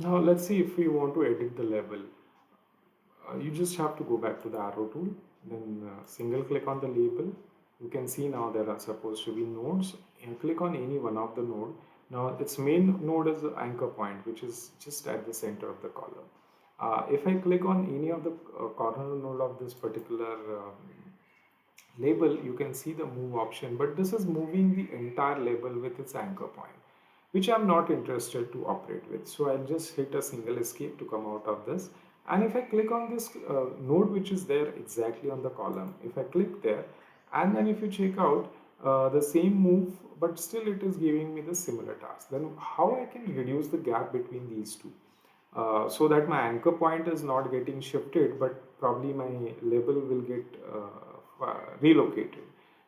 Now let's see if we want to edit the label. You just have to go back to the arrow tool, then single click on the label. You can see now there are supposed to be nodes, and click on any one of the node. Now its main node is the anchor point, which is just at the center of the column. If I click on any of the corner node of this particular label, you can see the move option, but this is moving the entire label with its anchor point, which I'm not interested to operate with. So I'll just hit a single escape to come out of this. And if I click on this node which is there exactly on the column, if I click there, and then if you check out the same move, but still it is giving me the similar task, then how I can reduce the gap between these two? So that my anchor point is not getting shifted, but probably my label will get relocated.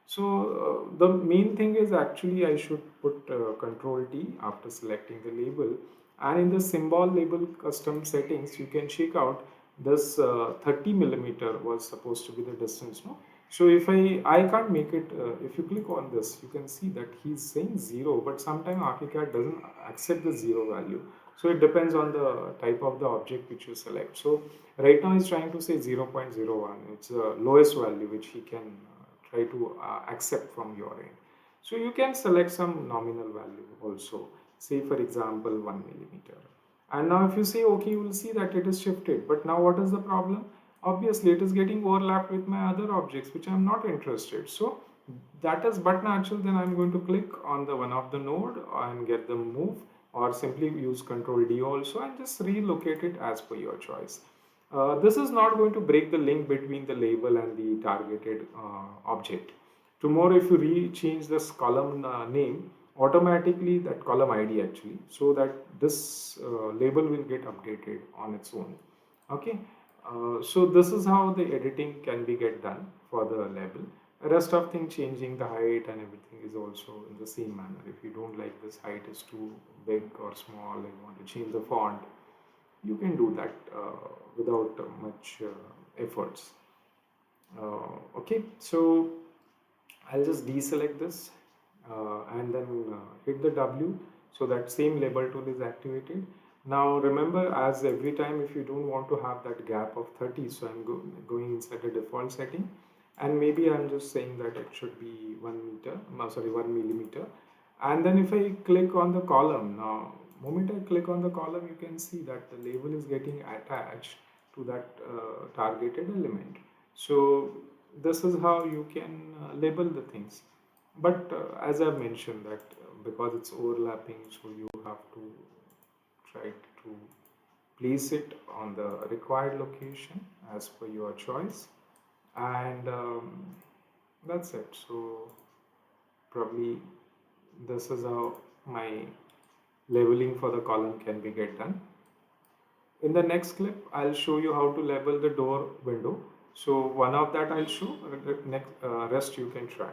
So the main thing is actually I should put Control T after selecting the label, and in the symbol label custom settings you can check out this 30 millimeter was supposed to be the distance, no? So if I can't make it, if you click on this, you can see that he's saying 0, but sometimes ArchiCAD doesn't accept the 0 value. So it depends on the type of the object which you select. So right now he's trying to say 0.01. It's the lowest value which he can try to accept from your end. So you can select some nominal value also. Say for example 1 millimeter. And now if you say okay, you will see that it is shifted. But now what is the problem? Obviously it is getting overlapped with my other objects which I am not interested. So that is but natural. Then I'm going to click on the one of the node and get the move, or simply use Control D also and just relocate it as per your choice. This is not going to break the link between the label and the targeted object. Tomorrow if you change this column name, automatically that column ID actually, so that this label will get updated on its own. Okay. So this is how the editing can be get done for the label. Rest of thing, changing the height and everything, is also in the same manner. If you don't like this height is too big or small and want to change the font, you can do that without much efforts. Okay, so I'll just deselect this and then hit the W, so that same label tool is activated. Now remember, as every time if you don't want to have that gap of 30, so I'm going inside the default setting, and maybe I'm just saying that it should be 1 meter, no, sorry, 1 millimeter. And then if I click on the column, now moment I click on the column, you can see that the label is getting attached to that targeted element. So this is how you can label the things. But as I've mentioned that because it's overlapping, so you have to try to place it on the required location as per your choice. And that's it. So probably this is how my labeling for the column can be get done. In the next clip, I'll show you how to label the door window. So one of that I'll show, next rest you can try.